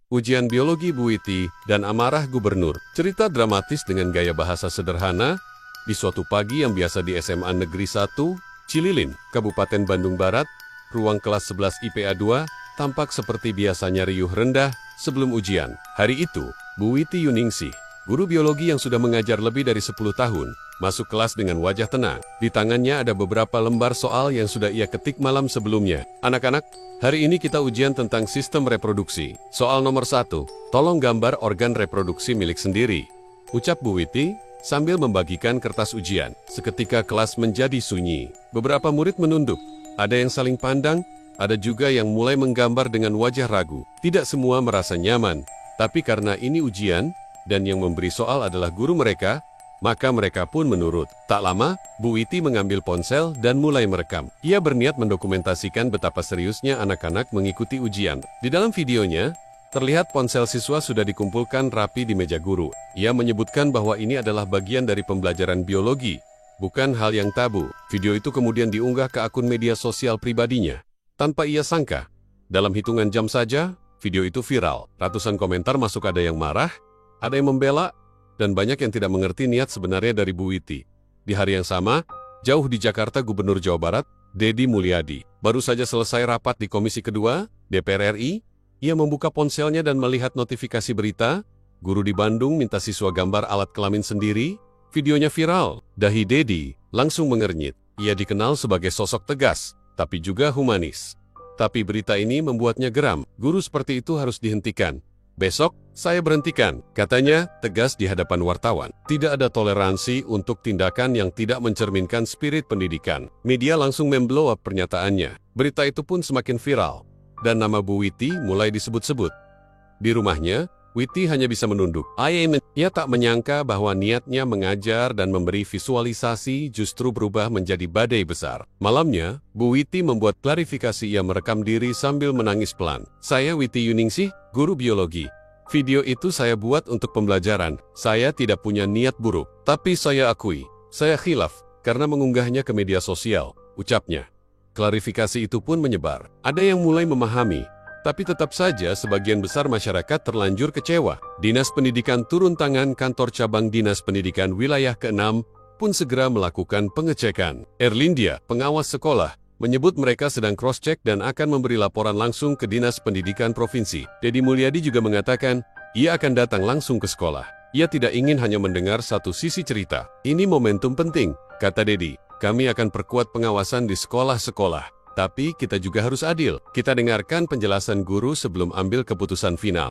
Ujian Biologi Bu Witi, dan Amarah Gubernur. Cerita dramatis dengan gaya bahasa sederhana, di suatu pagi yang biasa di SMA Negeri 1, Cililin, Kabupaten Bandung Barat, ruang kelas 11 IPA 2, tampak seperti biasanya riuh rendah sebelum ujian. Hari itu, Bu Witi Yuningsih, guru biologi yang sudah mengajar lebih dari 10 tahun, masuk kelas dengan wajah tenang. Di tangannya ada beberapa lembar soal yang sudah ia ketik malam sebelumnya. Anak-anak, hari ini kita ujian tentang sistem reproduksi. Soal nomor 1, tolong gambar organ reproduksi milik sendiri. Ucap Bu Witi sambil membagikan kertas ujian. Seketika kelas menjadi sunyi. Beberapa murid menunduk. Ada yang saling pandang, ada juga yang mulai menggambar dengan wajah ragu. Tidak semua merasa nyaman, tapi karena ini ujian, dan yang memberi soal adalah guru mereka, maka mereka pun menurut. Tak lama, Bu Witi mengambil ponsel dan mulai merekam. Ia berniat mendokumentasikan betapa seriusnya anak-anak mengikuti ujian. Di dalam videonya, terlihat ponsel siswa sudah dikumpulkan rapi di meja guru. Ia menyebutkan bahwa ini adalah bagian dari pembelajaran biologi, bukan hal yang tabu. Video itu kemudian diunggah ke akun media sosial pribadinya. Tanpa ia sangka, dalam hitungan jam saja, video itu viral. Ratusan komentar masuk, ada yang marah, ada yang membela, dan banyak yang tidak mengerti niat sebenarnya dari Bu Witi. Di hari yang sama, jauh di Jakarta, Gubernur Jawa Barat, Deddy Mulyadi, baru saja selesai rapat di Komisi Kedua, DPR RI, ia membuka ponselnya dan melihat notifikasi berita, guru di Bandung minta siswa gambar alat kelamin sendiri. Videonya viral, dahi Deddy langsung mengernyit. Ia dikenal sebagai sosok tegas, tapi juga humanis. Tapi berita ini membuatnya geram, guru seperti itu harus dihentikan. Besok, saya berhentikan, katanya, tegas di hadapan wartawan. Tidak ada toleransi untuk tindakan yang tidak mencerminkan spirit pendidikan. Media langsung memblow up pernyataannya. Berita itu pun semakin viral, dan nama Bu Witi mulai disebut-sebut. Di rumahnya, Witi hanya bisa menunduk. Ia tak menyangka bahwa niatnya mengajar dan memberi visualisasi justru berubah menjadi badai besar. Malamnya, Bu Witi membuat klarifikasi. Ia merekam diri sambil menangis pelan. Saya Witi Yuningsih, guru biologi. Video itu saya buat untuk pembelajaran. Saya tidak punya niat buruk. Tapi saya akui, saya khilaf karena mengunggahnya ke media sosial, ucapnya. Klarifikasi itu pun menyebar. Ada yang mulai memahami, tapi tetap saja sebagian besar masyarakat terlanjur kecewa. Dinas Pendidikan turun tangan. Kantor Cabang Dinas Pendidikan Wilayah ke-6 pun segera melakukan pengecekan. Erlindia, pengawas sekolah, menyebut mereka sedang cross-check dan akan memberi laporan langsung ke Dinas Pendidikan Provinsi. Deddy Mulyadi juga mengatakan, ia akan datang langsung ke sekolah. Ia tidak ingin hanya mendengar satu sisi cerita. Ini momentum penting, kata Deddy. Kami akan perkuat pengawasan di sekolah-sekolah. Tapi kita juga harus adil. Kita dengarkan penjelasan guru sebelum ambil keputusan final.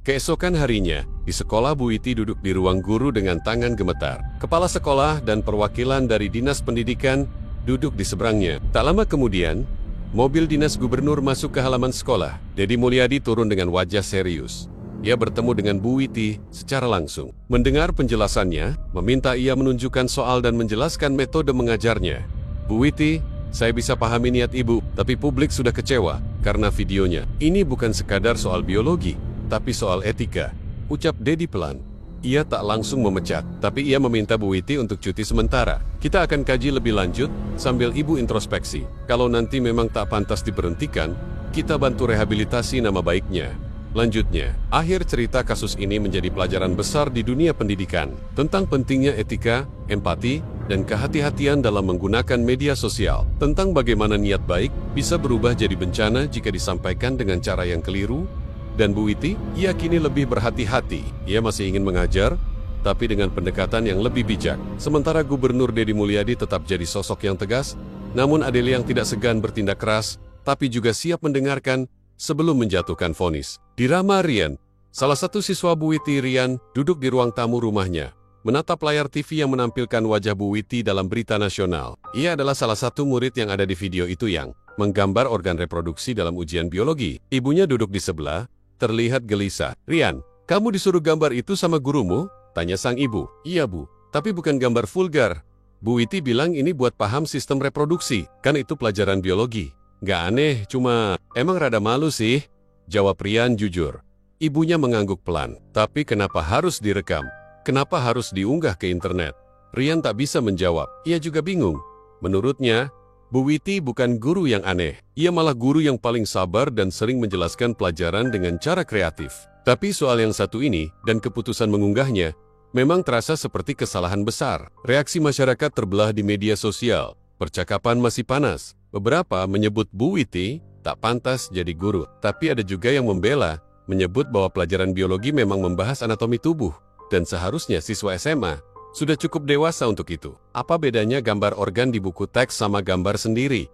Keesokan harinya, di sekolah Bu Witi duduk di ruang guru dengan tangan gemetar. Kepala sekolah dan perwakilan dari Dinas Pendidikan duduk di seberangnya. Tak lama kemudian, mobil dinas gubernur masuk ke halaman sekolah. Deddy Mulyadi turun dengan wajah serius. Ia bertemu dengan Bu Witi secara langsung. Mendengar penjelasannya, meminta ia menunjukkan soal dan menjelaskan metode mengajarnya. Bu Witi, saya bisa pahami niat ibu, tapi publik sudah kecewa karena videonya. Ini bukan sekadar soal biologi, tapi soal etika, ucap Deddy pelan. Ia tak langsung memecat, tapi ia meminta Bu Witi untuk cuti sementara. Kita akan kaji lebih lanjut, sambil ibu introspeksi. Kalau nanti memang tak pantas diberhentikan, kita bantu rehabilitasi nama baiknya. Lanjutnya, akhir cerita kasus ini menjadi pelajaran besar di dunia pendidikan tentang pentingnya etika, empati, dan kehati-hatian dalam menggunakan media sosial. Tentang bagaimana niat baik bisa berubah jadi bencana jika disampaikan dengan cara yang keliru. Dan Bu Witi, ia kini lebih berhati-hati. Ia masih ingin mengajar, tapi dengan pendekatan yang lebih bijak. Sementara Gubernur Deddy Mulyadi tetap jadi sosok yang tegas, namun ada yang tidak segan bertindak keras, tapi juga siap mendengarkan sebelum menjatuhkan vonis. Di Rama Rian, salah satu siswa Bu Witi, Rian, duduk di ruang tamu rumahnya, menatap layar TV yang menampilkan wajah Bu Witi dalam berita nasional. Ia adalah salah satu murid yang ada di video itu yang menggambar organ reproduksi dalam ujian biologi. Ibunya duduk di sebelah, terlihat gelisah. Rian, kamu disuruh gambar itu sama gurumu? Tanya sang ibu. Iya Bu, tapi bukan gambar vulgar. Bu Witi bilang ini buat paham sistem reproduksi, kan itu pelajaran biologi. Gak aneh, cuma emang rada malu sih, jawab Rian jujur. Ibunya mengangguk pelan. Tapi kenapa harus direkam? Kenapa harus diunggah ke internet? Rian tak bisa menjawab. Ia juga bingung. Menurutnya, Bu Witi bukan guru yang aneh. Ia malah guru yang paling sabar dan sering menjelaskan pelajaran dengan cara kreatif. Tapi soal yang satu ini dan keputusan mengunggahnya, memang terasa seperti kesalahan besar. Reaksi masyarakat terbelah di media sosial. Percakapan masih panas. Beberapa menyebut Bu Witi tak pantas jadi guru. Tapi ada juga yang membela, menyebut bahwa pelajaran biologi memang membahas anatomi tubuh. Dan seharusnya siswa SMA sudah cukup dewasa untuk itu. Apa bedanya gambar organ di buku teks sama gambar sendiri?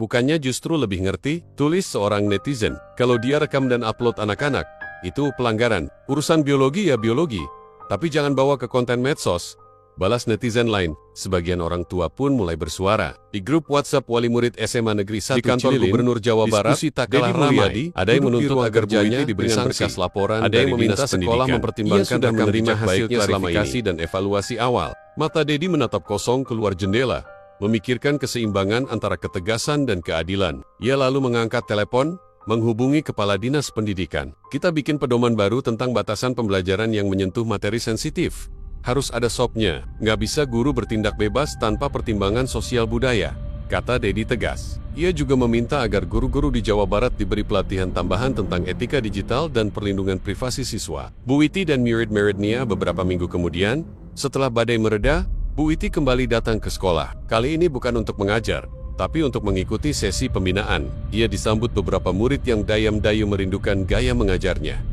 Bukannya justru lebih ngerti? Tulis seorang netizen. Kalau dia rekam dan upload anak-anak, itu pelanggaran. Urusan biologi ya biologi. Tapi jangan bawa ke konten medsos. Balas netizen lain. Sebagian orang tua pun mulai bersuara. Di grup WhatsApp wali murid SMA Negeri 1 di kantor Cililin, Gubernur Jawa Barat, Dedi Mulyadi, ada yang menuntut agar buahnya diberi berkas laporan, ada yang meminta sekolah mempertimbangkan dan menerima hasil klarifikasi dan evaluasi awal. Mata Dedi menatap kosong keluar jendela, memikirkan keseimbangan antara ketegasan dan keadilan. Ia lalu mengangkat telepon, menghubungi Kepala Dinas Pendidikan. Kita bikin pedoman baru tentang batasan pembelajaran yang menyentuh materi sensitif. Harus ada sopnya, nggak bisa guru bertindak bebas tanpa pertimbangan sosial budaya, kata Dedi tegas. Ia juga meminta agar guru-guru di Jawa Barat diberi pelatihan tambahan tentang etika digital dan perlindungan privasi siswa. Bu Witi dan murid-muridnya beberapa minggu kemudian, setelah badai mereda, Bu Witi kembali datang ke sekolah. Kali ini bukan untuk mengajar, tapi untuk mengikuti sesi pembinaan. Ia disambut beberapa murid yang dayam-dayu merindukan gaya mengajarnya.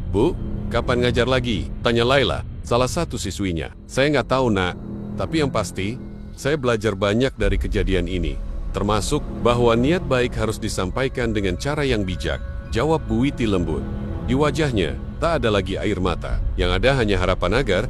Bu, kapan ngajar lagi? Tanya Laila, salah satu siswinya. Saya nggak tahu nak, tapi yang pasti, saya belajar banyak dari kejadian ini. Termasuk bahwa niat baik harus disampaikan dengan cara yang bijak, jawab Bu Witi lembut. Di wajahnya, tak ada lagi air mata. Yang ada hanya harapan agar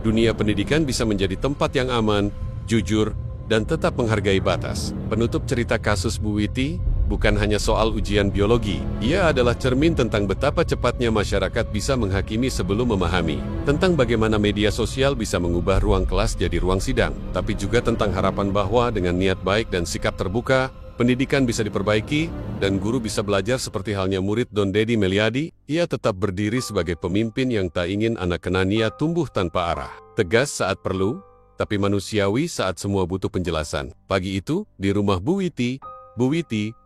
dunia pendidikan bisa menjadi tempat yang aman, jujur, dan tetap menghargai batas. Penutup cerita kasus Bu Witi bukan hanya soal ujian biologi. Ia adalah cermin tentang betapa cepatnya masyarakat bisa menghakimi sebelum memahami. Tentang bagaimana media sosial bisa mengubah ruang kelas jadi ruang sidang. Tapi juga tentang harapan bahwa dengan niat baik dan sikap terbuka, pendidikan bisa diperbaiki, dan guru bisa belajar seperti halnya murid Don Dedi Mulyadi. Ia tetap berdiri sebagai pemimpin yang tak ingin anak kenania tumbuh tanpa arah. Tegas saat perlu, tapi manusiawi saat semua butuh penjelasan. Pagi itu, di rumah Bu Witi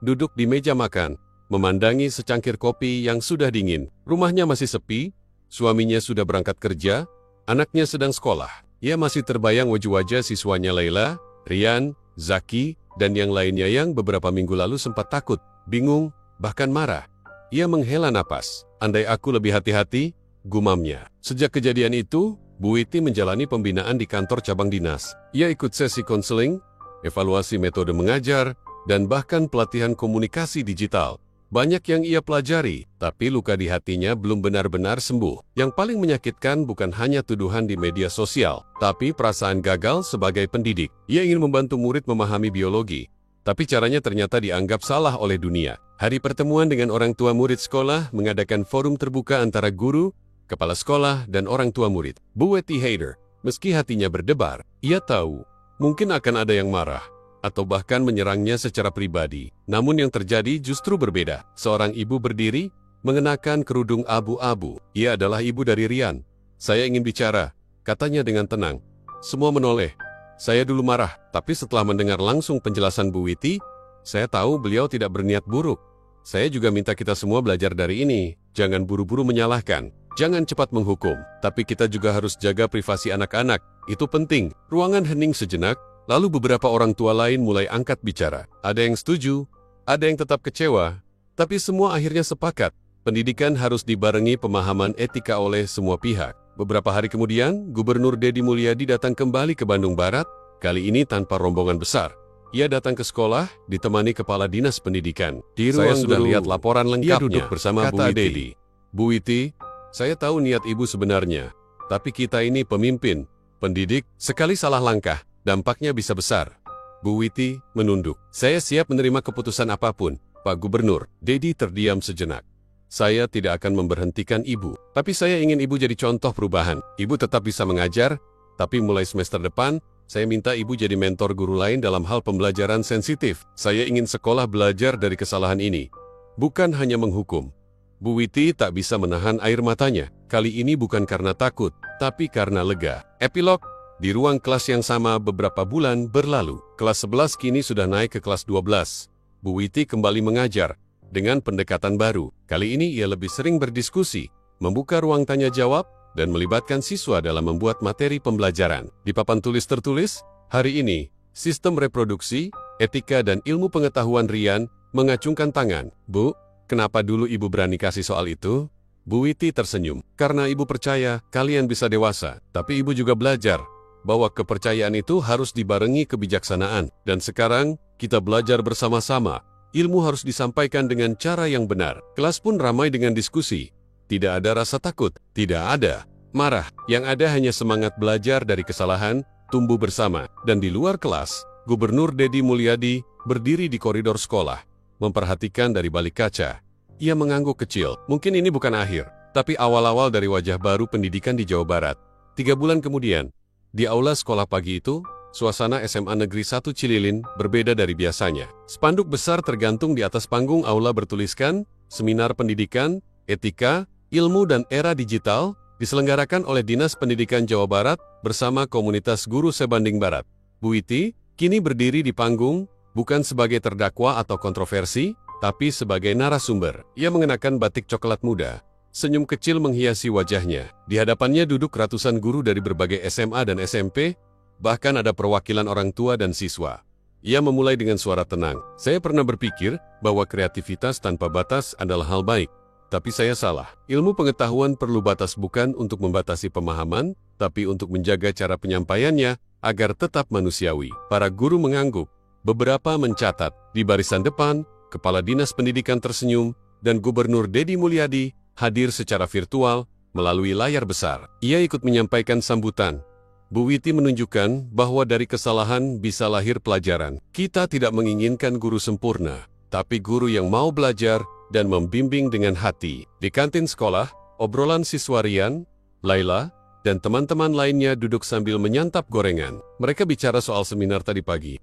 duduk di meja makan, memandangi secangkir kopi yang sudah dingin. Rumahnya masih sepi, suaminya sudah berangkat kerja, anaknya sedang sekolah. Ia masih terbayang wajah-wajah siswanya Laila, Rian, Zaki, dan yang lainnya yang beberapa minggu lalu sempat takut, bingung, bahkan marah. Ia menghela napas. Andai aku lebih hati-hati, gumamnya. Sejak kejadian itu, Bu Witi menjalani pembinaan di kantor cabang dinas. Ia ikut sesi konseling, evaluasi metode mengajar, dan bahkan pelatihan komunikasi digital. Banyak yang ia pelajari, tapi luka di hatinya belum benar-benar sembuh. Yang paling menyakitkan bukan hanya tuduhan di media sosial, tapi perasaan gagal sebagai pendidik. Ia ingin membantu murid memahami biologi, tapi caranya ternyata dianggap salah oleh dunia. Hari pertemuan dengan orang tua murid sekolah mengadakan forum terbuka antara guru, kepala sekolah, dan orang tua murid. Bu Witi Haider, meski hatinya berdebar, ia tahu mungkin akan ada yang marah atau bahkan menyerangnya secara pribadi. Namun yang terjadi justru berbeda. Seorang ibu berdiri, mengenakan kerudung abu-abu. Ia adalah ibu dari Rian. Saya ingin bicara, katanya dengan tenang. Semua menoleh. Saya dulu marah, tapi setelah mendengar langsung penjelasan Bu Witi, saya tahu beliau tidak berniat buruk. Saya juga minta kita semua belajar dari ini. Jangan buru-buru menyalahkan. Jangan cepat menghukum. Tapi kita juga harus jaga privasi anak-anak. Itu penting. Ruangan hening sejenak. Lalu beberapa orang tua lain mulai angkat bicara. Ada yang setuju, ada yang tetap kecewa, tapi semua akhirnya sepakat. Pendidikan harus dibarengi pemahaman etika oleh semua pihak. Beberapa hari kemudian, Gubernur Dedi Mulyadi datang kembali ke Bandung Barat, kali ini tanpa rombongan besar. Ia datang ke sekolah, ditemani Kepala Dinas Pendidikan. Di ruang sudah lihat laporan lengkapnya. Ia duduk bersama Bu Witi. Bu Witi, saya tahu niat ibu sebenarnya, tapi kita ini pemimpin, pendidik, sekali salah langkah, dampaknya bisa besar. Bu Witi menunduk. Saya siap menerima keputusan apapun, Pak Gubernur. Dedi terdiam sejenak. Saya tidak akan memberhentikan ibu, tapi saya ingin ibu jadi contoh perubahan. Ibu tetap bisa mengajar, tapi mulai semester depan, saya minta ibu jadi mentor guru lain dalam hal pembelajaran sensitif. Saya ingin sekolah belajar dari kesalahan ini, bukan hanya menghukum. Bu Witi tak bisa menahan air matanya. Kali ini bukan karena takut, tapi karena lega. Epilog. Di ruang kelas yang sama beberapa bulan berlalu. Kelas 11 kini sudah naik ke kelas 12. Bu Witi kembali mengajar dengan pendekatan baru. Kali ini ia lebih sering berdiskusi, membuka ruang tanya jawab, dan melibatkan siswa dalam membuat materi pembelajaran. Di papan tulis tertulis, hari ini, sistem reproduksi, etika dan ilmu pengetahuan Rian mengacungkan tangan. Bu, kenapa dulu ibu berani kasih soal itu? Bu Witi tersenyum. Karena ibu percaya kalian bisa dewasa, tapi ibu juga belajar bahwa kepercayaan itu harus dibarengi kebijaksanaan. Dan sekarang, kita belajar bersama-sama. Ilmu harus disampaikan dengan cara yang benar. Kelas pun ramai dengan diskusi. Tidak ada rasa takut, tidak ada marah. Yang ada hanya semangat belajar dari kesalahan, tumbuh bersama. Dan di luar kelas, Gubernur Deddy Mulyadi berdiri di koridor sekolah, memperhatikan dari balik kaca. Ia mengangguk kecil. Mungkin ini bukan akhir, tapi awal-awal dari wajah baru pendidikan di Jawa Barat. 3 bulan kemudian, di aula sekolah pagi itu, suasana SMA Negeri 1 Cililin berbeda dari biasanya. Spanduk besar tergantung di atas panggung aula bertuliskan, Seminar Pendidikan, Etika, Ilmu dan Era Digital, diselenggarakan oleh Dinas Pendidikan Jawa Barat bersama komunitas guru sebanding Barat. Bu Witi kini berdiri di panggung, bukan sebagai terdakwa atau kontroversi, tapi sebagai narasumber. Ia mengenakan batik coklat muda. Senyum kecil menghiasi wajahnya. Di hadapannya duduk ratusan guru dari berbagai SMA dan SMP, bahkan ada perwakilan orang tua dan siswa. Ia memulai dengan suara tenang. Saya pernah berpikir bahwa kreativitas tanpa batas adalah hal baik. Tapi saya salah. Ilmu pengetahuan perlu batas bukan untuk membatasi pemahaman, tapi untuk menjaga cara penyampaiannya agar tetap manusiawi. Para guru mengangguk. Beberapa mencatat. Di barisan depan, Kepala Dinas Pendidikan tersenyum, dan Gubernur Deddy Mulyadi hadir secara virtual melalui layar besar. Ia ikut menyampaikan sambutan. Bu Witi menunjukkan bahwa dari kesalahan bisa lahir pelajaran. Kita tidak menginginkan guru sempurna, tapi guru yang mau belajar dan membimbing dengan hati. Di kantin sekolah, obrolan siswa Rian, Laila, dan teman-teman lainnya duduk sambil menyantap gorengan. Mereka bicara soal seminar tadi pagi.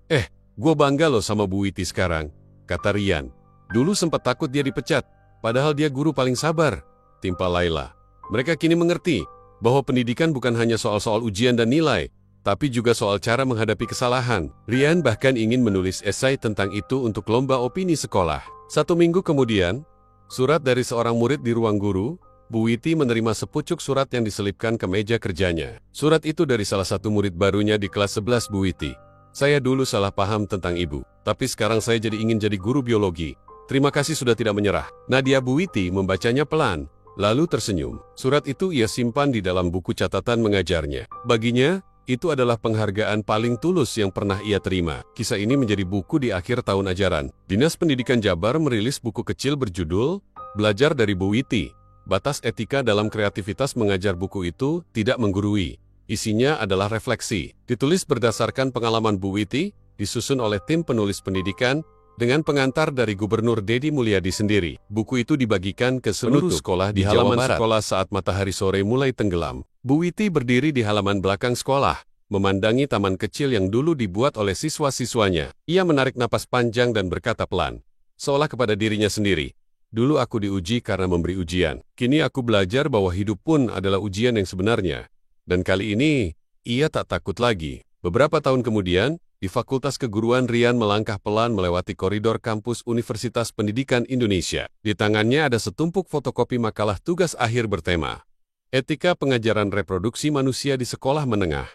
Gue bangga loh sama Bu Witi sekarang, kata Rian. Dulu sempat takut dia dipecat. Padahal dia guru paling sabar, timpal Laila. Mereka kini mengerti bahwa pendidikan bukan hanya soal-soal ujian dan nilai, tapi juga soal cara menghadapi kesalahan. Rian bahkan ingin menulis esai tentang itu untuk lomba opini sekolah. 1 minggu kemudian, surat dari seorang murid di ruang guru, Bu Witi menerima sepucuk surat yang diselipkan ke meja kerjanya. Surat itu dari salah satu murid barunya di kelas 11 Bu Witi. Saya dulu salah paham tentang ibu, tapi sekarang saya jadi ingin jadi guru biologi. Terima kasih sudah tidak menyerah. Nadia Bu Witi membacanya pelan, lalu tersenyum. Surat itu ia simpan di dalam buku catatan mengajarnya. Baginya, itu adalah penghargaan paling tulus yang pernah ia terima. Kisah ini menjadi buku di akhir tahun ajaran. Dinas Pendidikan Jabar merilis buku kecil berjudul Belajar dari Bu Witi. Batas etika dalam kreativitas mengajar. Buku itu tidak menggurui. Isinya adalah refleksi. Ditulis berdasarkan pengalaman Bu Witi, disusun oleh tim penulis pendidikan, dengan pengantar dari Gubernur Deddy Mulyadi sendiri. Buku itu dibagikan ke seluruh sekolah di halaman sekolah saat matahari sore mulai tenggelam. Bu Witi berdiri di halaman belakang sekolah, memandangi taman kecil yang dulu dibuat oleh siswa-siswanya. Ia menarik napas panjang dan berkata pelan, seolah kepada dirinya sendiri. Dulu aku diuji karena memberi ujian. Kini aku belajar bahwa hidup pun adalah ujian yang sebenarnya. Dan kali ini, ia tak takut lagi. Beberapa tahun kemudian, di Fakultas Keguruan Rian melangkah pelan melewati koridor kampus Universitas Pendidikan Indonesia. Di tangannya ada setumpuk fotokopi makalah tugas akhir bertema Etika Pengajaran Reproduksi Manusia di Sekolah Menengah.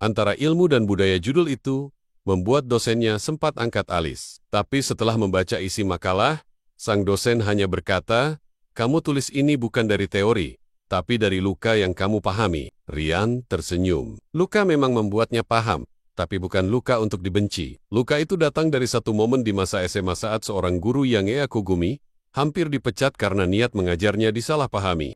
Antara ilmu dan budaya, judul itu membuat dosennya sempat angkat alis. Tapi setelah membaca isi makalah, sang dosen hanya berkata, "Kamu tulis ini bukan dari teori, tapi dari luka yang kamu pahami." Rian tersenyum. Luka memang membuatnya paham, tapi bukan luka untuk dibenci. Luka itu datang dari satu momen di masa SMA saat seorang guru yang ia kagumi hampir dipecat karena niat mengajarnya disalahpahami.